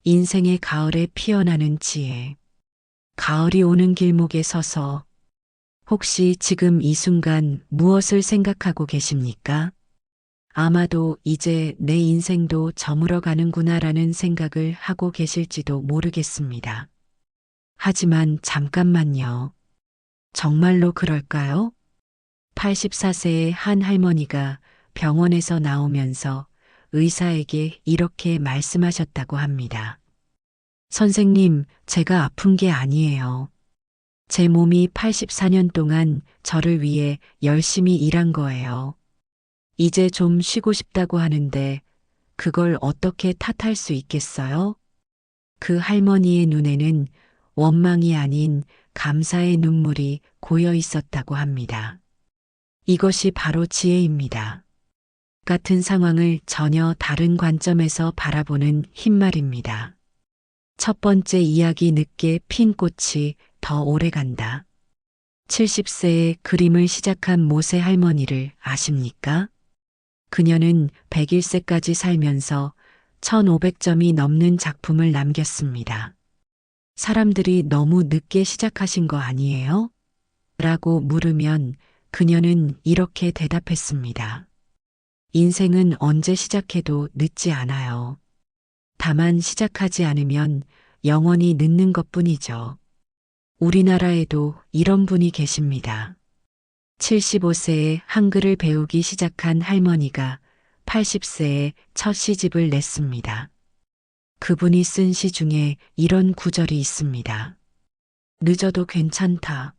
인생의 가을에 피어나는 지혜. 가을이 오는 길목에 서서 혹시 지금 이 순간 무엇을 생각하고 계십니까? 아마도 이제 내 인생도 저물어 가는구나라는 생각을 하고 계실지도 모르겠습니다. 하지만 잠깐만요. 정말로 그럴까요? 84세의 한 할머니가 병원에서 나오면서 의사에게 이렇게 말씀하셨다고 합니다. 선생님, 제가 아픈 게 아니에요. 제 몸이 84년 동안 저를 위해 열심히 일한 거예요. 이제 좀 쉬고 싶다고 하는데 그걸 어떻게 탓할 수 있겠어요? 그 할머니의 눈에는 원망이 아닌 감사의 눈물이 고여 있었다고 합니다. 이것이 바로 지혜입니다. 같은 상황을 전혀 다른 관점에서 바라보는 힘 말입니다. 첫 번째 이야기 늦게 핀 꽃이 더 오래 간다. 70세에 그림을 시작한 모세 할머니를 아십니까? 그녀는 101세까지 살면서 1500점이 넘는 작품을 남겼습니다. 사람들이 너무 늦게 시작하신 거 아니에요? 라고 물으면 그녀는 이렇게 대답했습니다. 인생은 언제 시작해도 늦지 않아요. 다만 시작하지 않으면 영원히 늦는 것뿐이죠. 우리나라에도 이런 분이 계십니다. 75세에 한글을 배우기 시작한 할머니가 80세에 첫 시집을 냈습니다. 그분이 쓴 시 중에 이런 구절이 있습니다. 늦어도 괜찮다.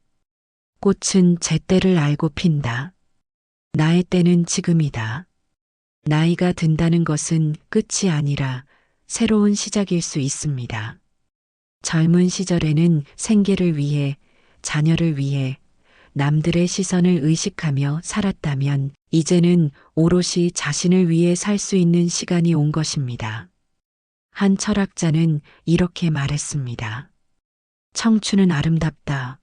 꽃은 제 때를 알고 핀다. 나의 때는 지금이다. 나이가 든다는 것은 끝이 아니라 새로운 시작일 수 있습니다. 젊은 시절에는 생계를 위해, 자녀를 위해, 남들의 시선을 의식하며 살았다면 이제는 오롯이 자신을 위해 살 수 있는 시간이 온 것입니다. 한 철학자는 이렇게 말했습니다. 청춘은 아름답다.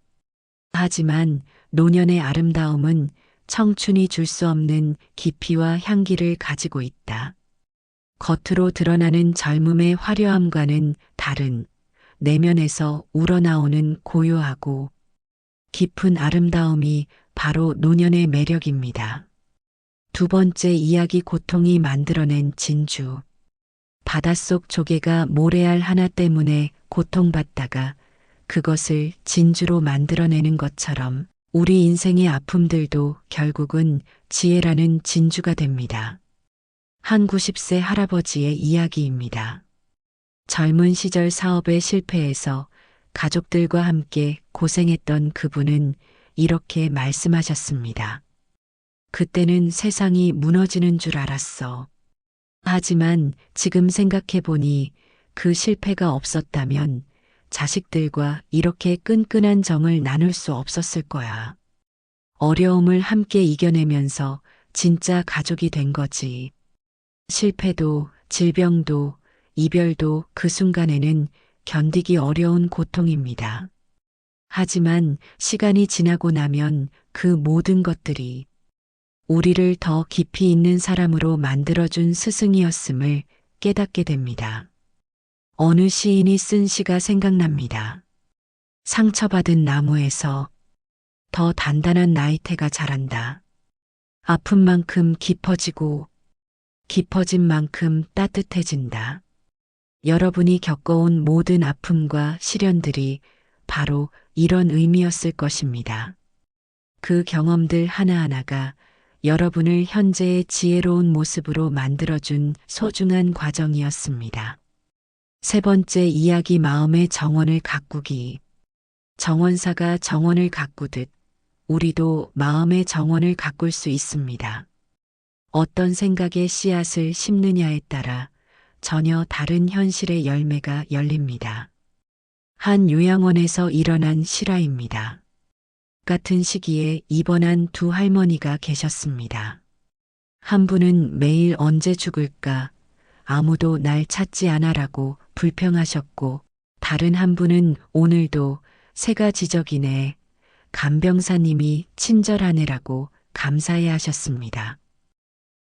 하지만 노년의 아름다움은 청춘이 줄 수 없는 깊이와 향기를 가지고 있다. 겉으로 드러나는 젊음의 화려함과는 다른 내면에서 우러나오는 고요하고 깊은 아름다움이 바로 노년의 매력입니다. 두 번째 이야기 고통이 만들어낸 진주. 바닷속 조개가 모래알 하나 때문에 고통받다가 그것을 진주로 만들어내는 것처럼 우리 인생의 아픔들도 결국은 지혜라는 진주가 됩니다. 한 90세 할아버지의 이야기입니다. 젊은 시절 사업에 실패해서 가족들과 함께 고생했던 그분은 이렇게 말씀하셨습니다. 그때는 세상이 무너지는 줄 알았어. 하지만 지금 생각해보니 그 실패가 없었다면 자식들과 이렇게 끈끈한 정을 나눌 수 없었을 거야. 어려움을 함께 이겨내면서 진짜 가족이 된 거지. 실패도, 질병도, 이별도 그 순간에는 견디기 어려운 고통입니다. 하지만 시간이 지나고 나면 그 모든 것들이 우리를 더 깊이 있는 사람으로 만들어준 스승이었음을 깨닫게 됩니다. 어느 시인이 쓴 시가 생각납니다. 상처받은 나무에서 더 단단한 나이테가 자란다. 아픈 만큼 깊어지고 깊어진 만큼 따뜻해진다. 여러분이 겪어온 모든 아픔과 시련들이 바로 이런 의미였을 것입니다. 그 경험들 하나하나가 여러분을 현재의 지혜로운 모습으로 만들어준 소중한 과정이었습니다. 세 번째 이야기 마음의 정원을 가꾸기. 정원사가 정원을 가꾸듯 우리도 마음의 정원을 가꿀 수 있습니다. 어떤 생각의 씨앗을 심느냐에 따라 전혀 다른 현실의 열매가 열립니다. 한 요양원에서 일어난 실화입니다. 같은 시기에 입원한 두 할머니가 계셨습니다. 한 분은 매일 언제 죽을까 아무도 날 찾지 않아라고 불평하셨고 다른 한 분은 오늘도 새가 지저귀네 간병사님이 친절하네라고 감사해 하셨습니다.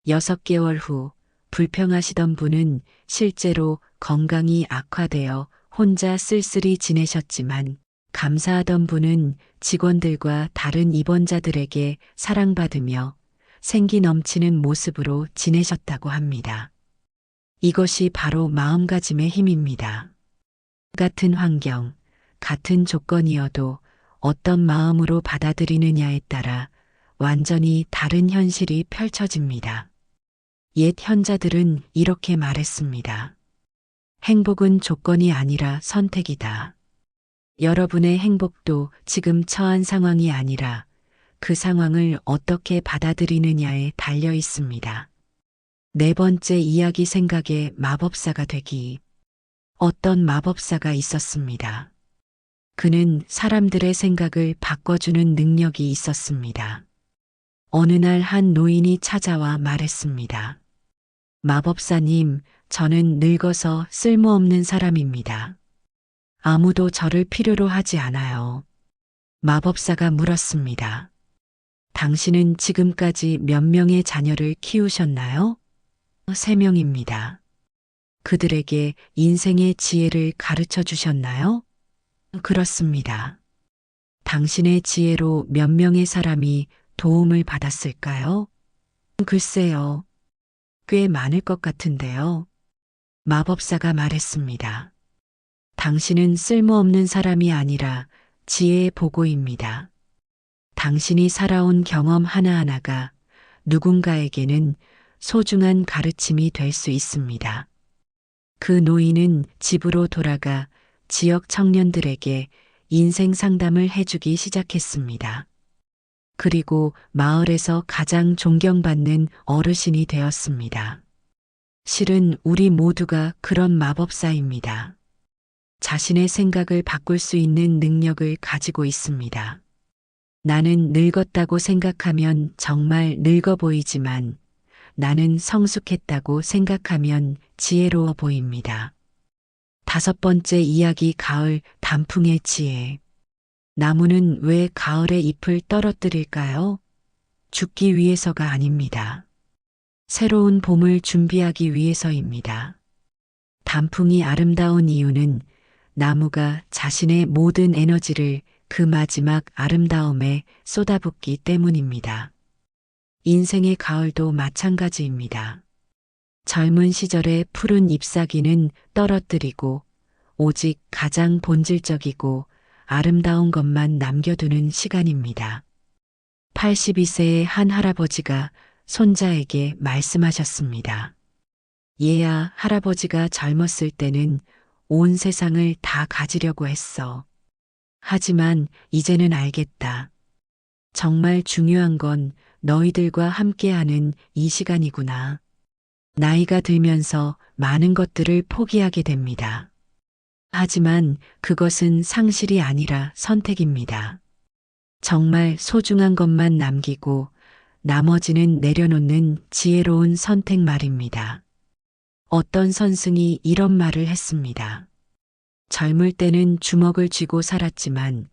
6개월 후 불평하시던 분은 실제로 건강이 악화되어 혼자 쓸쓸히 지내셨지만 감사하던 분은 직원들과 다른 입원자들에게 사랑받으며 생기 넘치는 모습으로 지내셨다고 합니다. 이것이 바로 마음가짐의 힘입니다. 같은 환경, 같은 조건이어도 어떤 마음으로 받아들이느냐에 따라 완전히 다른 현실이 펼쳐집니다. 옛 현자들은 이렇게 말했습니다. 행복은 조건이 아니라 선택이다. 여러분의 행복도 지금 처한 상황이 아니라 그 상황을 어떻게 받아들이느냐에 달려 있습니다. 네 번째 이야기 생각의 마법사가 되기. 어떤 마법사가 있었습니다. 그는 사람들의 생각을 바꿔주는 능력이 있었습니다. 어느 날 한 노인이 찾아와 말했습니다. 마법사님, 저는 늙어서 쓸모없는 사람입니다. 아무도 저를 필요로 하지 않아요. 마법사가 물었습니다. 당신은 지금까지 몇 명의 자녀를 키우셨나요? 3명입니다. 그들에게 인생의 지혜를 가르쳐 주셨나요? 그렇습니다. 당신의 지혜로 몇 명의 사람이 도움을 받았을까요? 글쎄요. 꽤 많을 것 같은데요. 마법사가 말했습니다. 당신은 쓸모없는 사람이 아니라 지혜의 보고입니다. 당신이 살아온 경험 하나하나가 누군가에게는 소중한 가르침이 될 수 있습니다. 그 노인은 집으로 돌아가 지역 청년들에게 인생 상담을 해주기 시작했습니다. 그리고 마을에서 가장 존경받는 어르신이 되었습니다. 실은 우리 모두가 그런 마법사입니다. 자신의 생각을 바꿀 수 있는 능력을 가지고 있습니다. 나는 늙었다고 생각하면 정말 늙어 보이지만 나는 성숙했다고 생각하면 지혜로워 보입니다. 5번째 이야기 가을 단풍의 지혜. 나무는 왜 가을에 잎을 떨어뜨릴까요? 죽기 위해서가 아닙니다. 새로운 봄을 준비하기 위해서입니다. 단풍이 아름다운 이유는 나무가 자신의 모든 에너지를 그 마지막 아름다움에 쏟아붓기 때문입니다. 인생의 가을도 마찬가지입니다. 젊은 시절의 푸른 잎사귀는 떨어뜨리고 오직 가장 본질적이고 아름다운 것만 남겨두는 시간입니다. 82세의 한 할아버지가 손자에게 말씀하셨습니다. 얘야, 할아버지가 젊었을 때는 온 세상을 다 가지려고 했어. 하지만 이제는 알겠다. 정말 중요한 건 너희들과 함께하는 이 시간이구나. 나이가 들면서 많은 것들을 포기하게 됩니다. 하지만 그것은 상실이 아니라 선택입니다. 정말 소중한 것만 남기고 나머지는 내려놓는 지혜로운 선택 말입니다. 어떤 선생이 이런 말을 했습니다. 젊을 때는 주먹을 쥐고 살았지만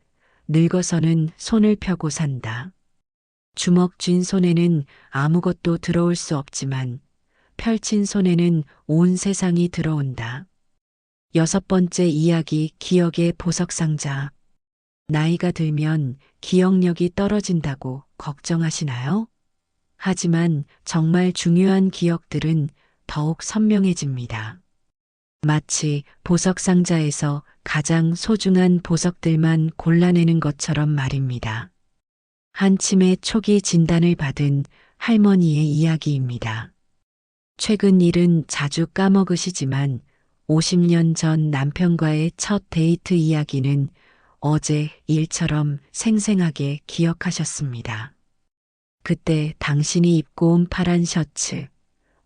늙어서는 손을 펴고 산다. 주먹 쥔 손에는 아무것도 들어올 수 없지만 펼친 손에는 온 세상이 들어온다. 6번째 이야기 기억의 보석상자. 나이가 들면 기억력이 떨어진다고 걱정하시나요? 하지만 정말 중요한 기억들은 더욱 선명해집니다. 마치 보석상자에서 가장 소중한 보석들만 골라내는 것처럼 말입니다. 한 치매 초기 진단을 받은 할머니의 이야기입니다. 최근 일은 자주 까먹으시지만 50년 전 남편과의 첫 데이트 이야기는 어제 일처럼 생생하게 기억하셨습니다. 그때 당신이 입고 온 파란 셔츠,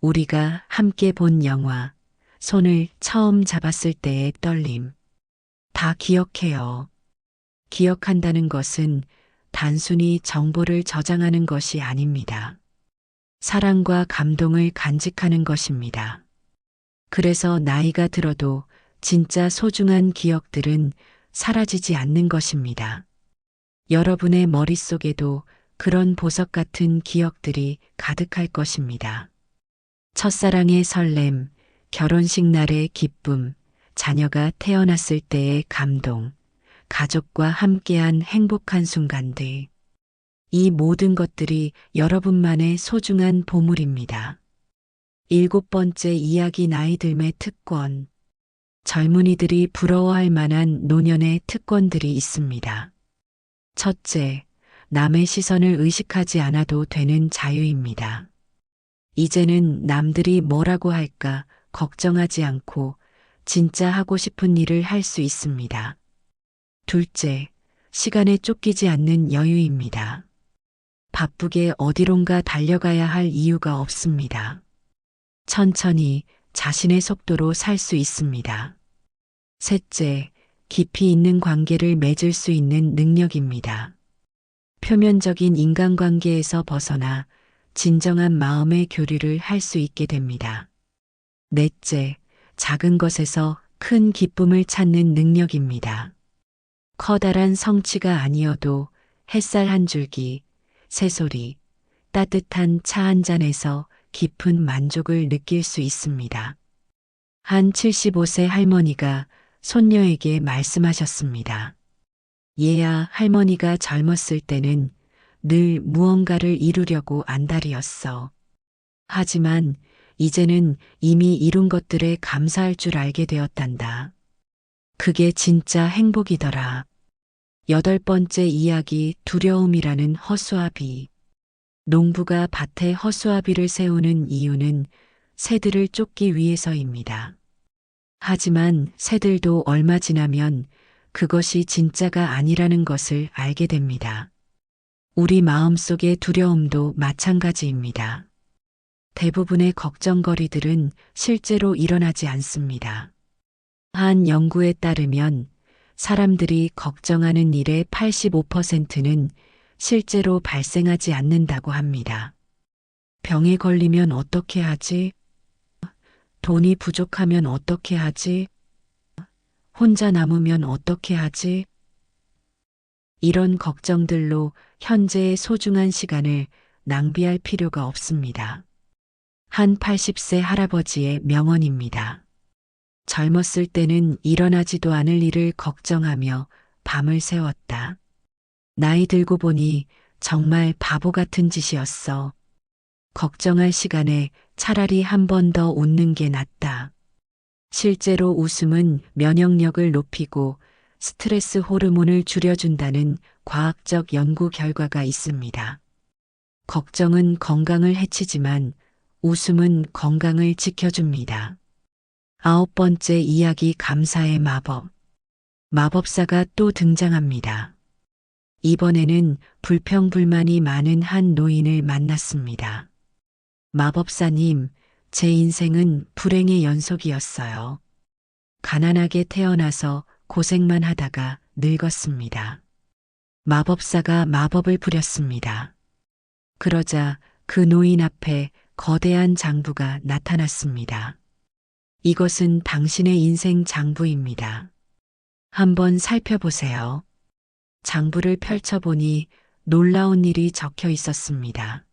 우리가 함께 본 영화, 손을 처음 잡았을 때의 떨림. 다 기억해요. 기억한다는 것은 단순히 정보를 저장하는 것이 아닙니다. 사랑과 감동을 간직하는 것입니다. 그래서 나이가 들어도 진짜 소중한 기억들은 사라지지 않는 것입니다. 여러분의 머릿속에도 그런 보석 같은 기억들이 가득할 것입니다. 첫사랑의 설렘, 결혼식 날의 기쁨, 자녀가 태어났을 때의 감동, 가족과 함께한 행복한 순간들. 이 모든 것들이 여러분만의 소중한 보물입니다. 일곱 번째 이야기 나이 들매 특권. 젊은이들이 부러워할 만한 노년의 특권들이 있습니다. 첫째, 남의 시선을 의식하지 않아도 되는 자유입니다. 이제는 남들이 뭐라고 할까 걱정하지 않고 진짜 하고 싶은 일을 할 수 있습니다. 둘째, 시간에 쫓기지 않는 여유입니다. 바쁘게 어디론가 달려가야 할 이유가 없습니다. 천천히 자신의 속도로 살 수 있습니다. 셋째, 깊이 있는 관계를 맺을 수 있는 능력입니다. 표면적인 인간관계에서 벗어나 진정한 마음의 교류를 할 수 있게 됩니다. 넷째, 작은 것에서 큰 기쁨을 찾는 능력입니다. 커다란 성취가 아니어도 햇살 한 줄기, 새소리, 따뜻한 차 한 잔에서 깊은 만족을 느낄 수 있습니다. 한 75세 할머니가 손녀에게 말씀하셨습니다. 얘야, 할머니가 젊었을 때는 늘 무언가를 이루려고 안달이었어. 하지만 이제는 이미 이룬 것들에 감사할 줄 알게 되었단다. 그게 진짜 행복이더라. 여덟 번째 이야기 두려움이라는 허수아비. 농부가 밭에 허수아비를 세우는 이유는 새들을 쫓기 위해서입니다. 하지만 새들도 얼마 지나면 그것이 진짜가 아니라는 것을 알게 됩니다. 우리 마음속의 두려움도 마찬가지입니다. 대부분의 걱정거리들은 실제로 일어나지 않습니다. 한 연구에 따르면 사람들이 걱정하는 일의 85%는 실제로 발생하지 않는다고 합니다. 병에 걸리면 어떻게 하지? 돈이 부족하면 어떻게 하지? 혼자 남으면 어떻게 하지? 이런 걱정들로 현재의 소중한 시간을 낭비할 필요가 없습니다. 한 80세 할아버지의 명언입니다. 젊었을 때는 일어나지도 않을 일을 걱정하며 밤을 새웠다. 나이 들고 보니 정말 바보 같은 짓이었어. 걱정할 시간에 차라리 한 번 더 웃는 게 낫다. 실제로 웃음은 면역력을 높이고 스트레스 호르몬을 줄여준다는 과학적 연구 결과가 있습니다. 걱정은 건강을 해치지만 웃음은 건강을 지켜줍니다. 아홉 번째 이야기 감사의 마법. 마법사가 또 등장합니다. 이번에는 불평불만이 많은 한 노인을 만났습니다. 마법사님, 제 인생은 불행의 연속이었어요. 가난하게 태어나서 고생만 하다가 늙었습니다. 마법사가 마법을 부렸습니다. 그러자 그 노인 앞에 거대한 장부가 나타났습니다. 이것은 당신의 인생 장부입니다. 한번 살펴보세요. 장부를 펼쳐보니 놀라운 일이 적혀 있었습니다.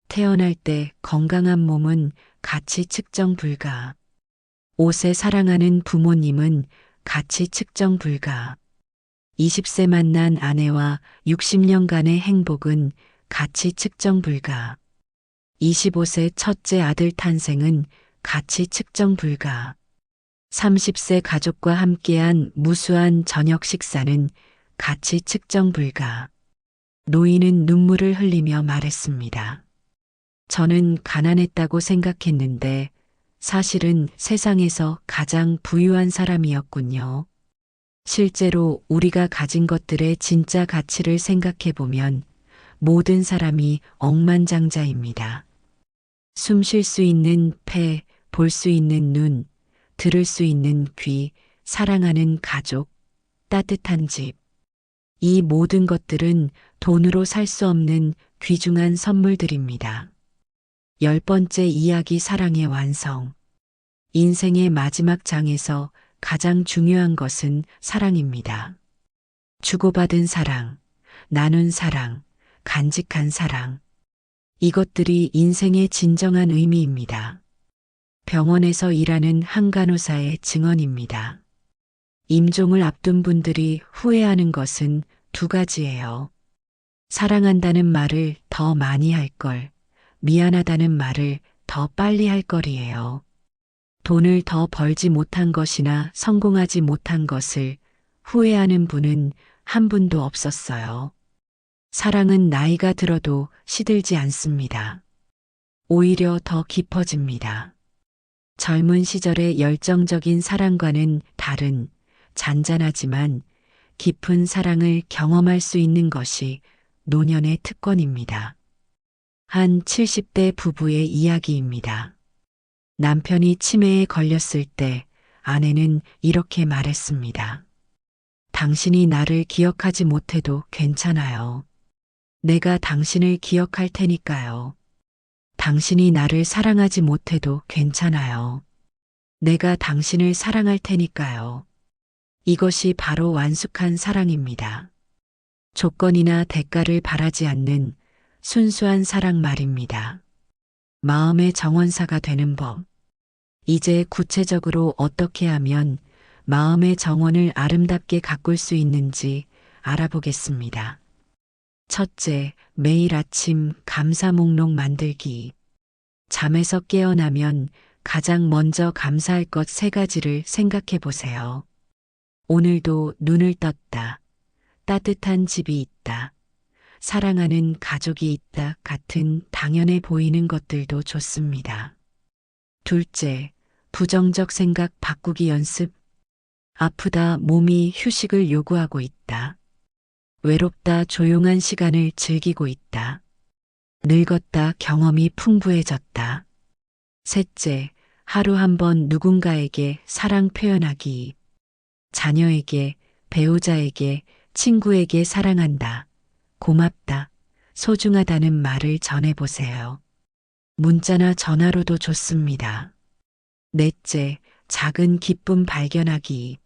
태어날 때 건강한 몸은 가치 측정 불가. 옷에 사랑하는 부모님은 가치 측정 불가. 20세 만난 아내와 60년간의 행복은 가치 측정 불가. 25세 첫째 아들 탄생은 가치 측정 불가. 30세 가족과 함께한 무수한 저녁 식사는 가치 측정 불가. 노인은 눈물을 흘리며 말했습니다. 저는 가난했다고 생각했는데 사실은 세상에서 가장 부유한 사람이었군요. 실제로 우리가 가진 것들의 진짜 가치를 생각해 보면 모든 사람이 억만장자입니다. 숨 쉴 수 있는 폐, 볼 수 있는 눈, 들을 수 있는 귀, 사랑하는 가족, 따뜻한 집. 이 모든 것들은 돈으로 살 수 없는 귀중한 선물들입니다. 열 번째 이야기 사랑의 완성. 인생의 마지막 장에서 가장 중요한 것은 사랑입니다. 주고받은 사랑, 나눈 사랑, 간직한 사랑. 이것들이 인생의 진정한 의미입니다. 병원에서 일하는 한 간호사의 증언입니다. 임종을 앞둔 분들이 후회하는 것은 두 가지예요. 사랑한다는 말을 더 많이 할 걸, 미안하다는 말을 더 빨리 할 거리예요. 돈을 더 벌지 못한 것이나 성공하지 못한 것을 후회하는 분은 한 분도 없었어요. 사랑은 나이가 들어도 시들지 않습니다. 오히려 더 깊어집니다. 젊은 시절의 열정적인 사랑과는 다른 잔잔하지만 깊은 사랑을 경험할 수 있는 것이 노년의 특권입니다. 한 70대 부부의 이야기입니다. 남편이 치매에 걸렸을 때 아내는 이렇게 말했습니다. 당신이 나를 기억하지 못해도 괜찮아요. 내가 당신을 기억할 테니까요. 당신이 나를 사랑하지 못해도 괜찮아요. 내가 당신을 사랑할 테니까요. 이것이 바로 완숙한 사랑입니다. 조건이나 대가를 바라지 않는 순수한 사랑 말입니다. 마음의 정원사가 되는 법. 이제 구체적으로 어떻게 하면 마음의 정원을 아름답게 가꿀 수 있는지 알아보겠습니다. 첫째, 매일 아침 감사 목록 만들기. 잠에서 깨어나면 가장 먼저 감사할 것 3가지를 생각해 보세요. 오늘도 눈을 떴다. 따뜻한 집이 있다. 사랑하는 가족이 있다 같은 당연해 보이는 것들도 좋습니다. 둘째, 부정적 생각 바꾸기 연습. 아프다 몸이 휴식을 요구하고 있다. 외롭다 조용한 시간을 즐기고 있다. 늙었다 경험이 풍부해졌다. 셋째, 하루 한 번 누군가에게 사랑 표현하기. 자녀에게, 배우자에게, 친구에게 사랑한다. 고맙다. 소중하다는 말을 전해보세요. 문자나 전화로도 좋습니다. 넷째, 작은 기쁨 발견하기.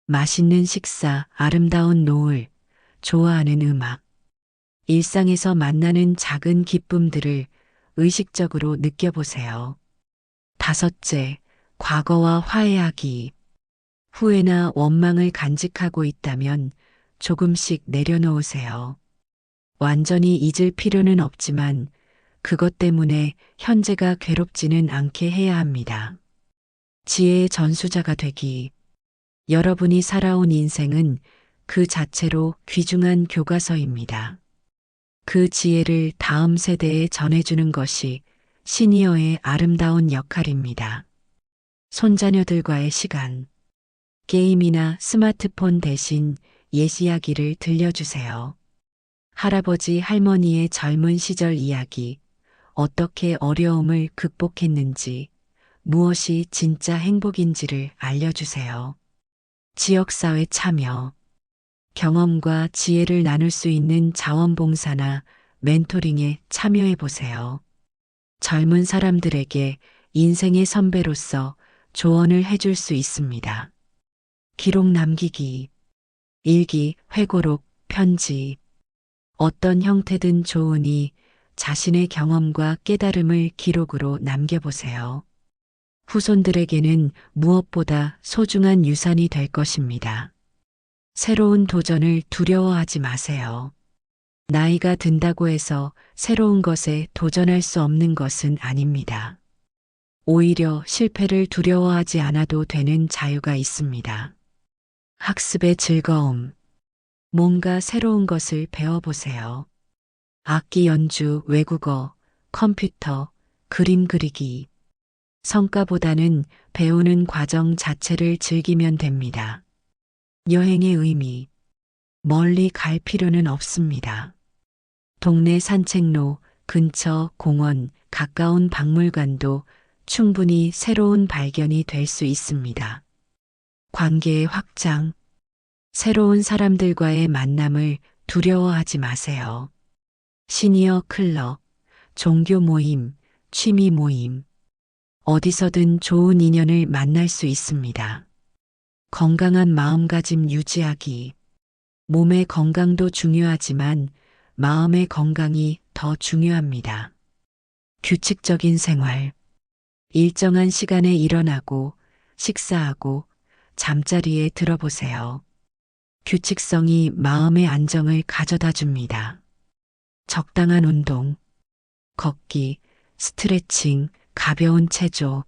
맛있는 식사, 아름다운 노을, 좋아하는 음악. 일상에서 만나는 작은 기쁨들을 의식적으로 느껴보세요. 다섯째, 과거와 화해하기. 후회나 원망을 간직하고 있다면 조금씩 내려놓으세요. 완전히 잊을 필요는 없지만 그것 때문에 현재가 괴롭지는 않게 해야 합니다. 지혜의 전수자가 되기. 여러분이 살아온 인생은 그 자체로 귀중한 교과서입니다. 그 지혜를 다음 세대에 전해주는 것이 시니어의 아름다운 역할입니다. 손자녀들과의 시간. 게임이나 스마트폰 대신 옛 이야기를 들려주세요. 할아버지 할머니의 젊은 시절 이야기, 어떻게 어려움을 극복했는지, 무엇이 진짜 행복인지를 알려주세요. 지역사회 참여. 경험과 지혜를 나눌 수 있는 자원봉사나 멘토링에 참여해 보세요. 젊은 사람들에게 인생의 선배로서 조언을 해줄 수 있습니다. 기록 남기기. 일기, 회고록, 편지. 어떤 형태든 좋으니 자신의 경험과 깨달음을 기록으로 남겨보세요. 후손들에게는 무엇보다 소중한 유산이 될 것입니다. 새로운 도전을 두려워하지 마세요. 나이가 든다고 해서 새로운 것에 도전할 수 없는 것은 아닙니다. 오히려 실패를 두려워하지 않아도 되는 자유가 있습니다. 학습의 즐거움. 뭔가 새로운 것을 배워보세요. 악기 연주, 외국어, 컴퓨터, 그림 그리기. 성과보다는 배우는 과정 자체를 즐기면 됩니다. 여행의 의미. 멀리 갈 필요는 없습니다. 동네 산책로, 근처 공원, 가까운 박물관도 충분히 새로운 발견이 될 수 있습니다. 관계의 확장. 새로운 사람들과의 만남을 두려워하지 마세요. 시니어 클럽, 종교 모임, 취미 모임. 어디서든 좋은 인연을 만날 수 있습니다. 건강한 마음가짐 유지하기. 몸의 건강도 중요하지만 마음의 건강이 더 중요합니다. 규칙적인 생활. 일정한 시간에 일어나고 식사하고 잠자리에 들어보세요. 규칙성이 마음의 안정을 가져다 줍니다. 적당한 운동, 걷기, 스트레칭, 가벼운 체조,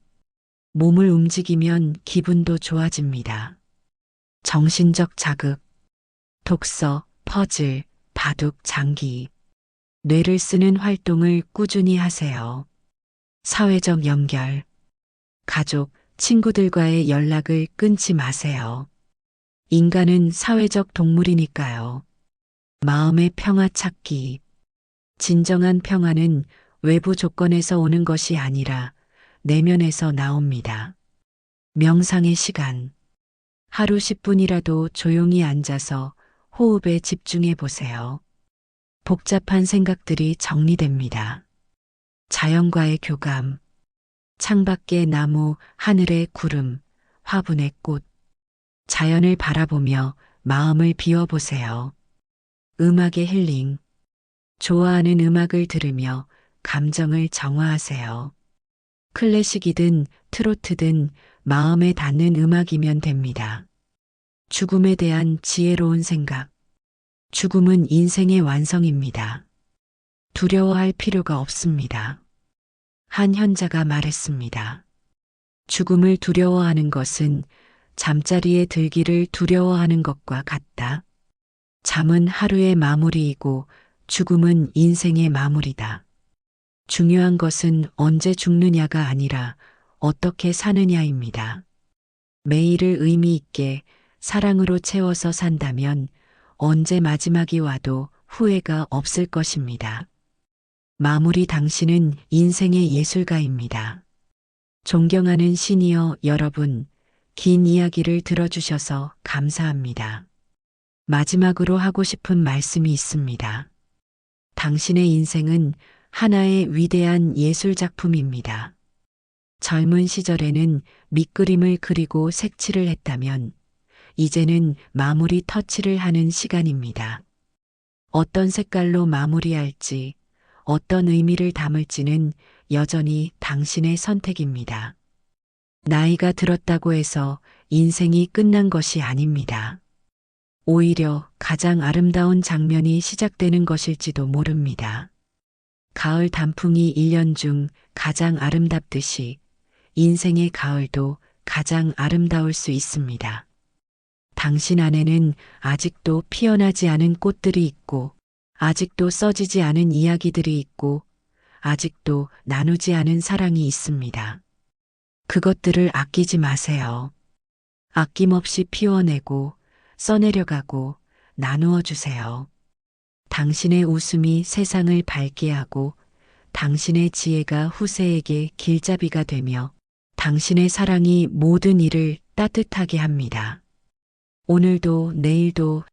몸을 움직이면 기분도 좋아집니다. 정신적 자극, 독서, 퍼즐, 바둑, 장기, 뇌를 쓰는 활동을 꾸준히 하세요. 사회적 연결, 가족, 친구들과의 연락을 끊지 마세요. 인간은 사회적 동물이니까요. 마음의 평화 찾기. 진정한 평화는 외부 조건에서 오는 것이 아니라 내면에서 나옵니다. 명상의 시간. 하루 10분이라도 조용히 앉아서 호흡에 집중해 보세요. 복잡한 생각들이 정리됩니다. 자연과의 교감. 창밖의 나무, 하늘의 구름, 화분의 꽃. 자연을 바라보며 마음을 비워보세요. 음악의 힐링. 좋아하는 음악을 들으며 감정을 정화하세요. 클래식이든 트로트든 마음에 닿는 음악이면 됩니다. 죽음에 대한 지혜로운 생각. 죽음은 인생의 완성입니다. 두려워할 필요가 없습니다. 한 현자가 말했습니다. 죽음을 두려워하는 것은 잠자리에 들기를 두려워하는 것과 같다. 잠은 하루의 마무리이고 죽음은 인생의 마무리다. 중요한 것은 언제 죽느냐가 아니라 어떻게 사느냐입니다. 매일을 의미 있게 사랑으로 채워서 산다면 언제 마지막이 와도 후회가 없을 것입니다. 마무리 당신은 인생의 예술가입니다. 존경하는 시니어 여러분, 긴 이야기를 들어주셔서 감사합니다. 마지막으로 하고 싶은 말씀이 있습니다. 당신의 인생은 하나의 위대한 예술작품입니다. 젊은 시절에는 밑그림을 그리고 색칠을 했다면 이제는 마무리 터치를 하는 시간입니다. 어떤 색깔로 마무리할지, 어떤 의미를 담을지는 여전히 당신의 선택입니다. 나이가 들었다고 해서 인생이 끝난 것이 아닙니다. 오히려 가장 아름다운 장면이 시작되는 것일지도 모릅니다. 가을 단풍이 1년 중 가장 아름답듯이 인생의 가을도 가장 아름다울 수 있습니다. 당신 안에는 아직도 피어나지 않은 꽃들이 있고, 아직도 써지지 않은 이야기들이 있고, 아직도 나누지 않은 사랑이 있습니다. 그것들을 아끼지 마세요. 아낌없이 피워내고, 써내려가고, 나누어 주세요. 당신의 웃음이 세상을 밝게 하고, 당신의 지혜가 후세에게 길잡이가 되며, 당신의 사랑이 모든 일을 따뜻하게 합니다. 오늘도 내일도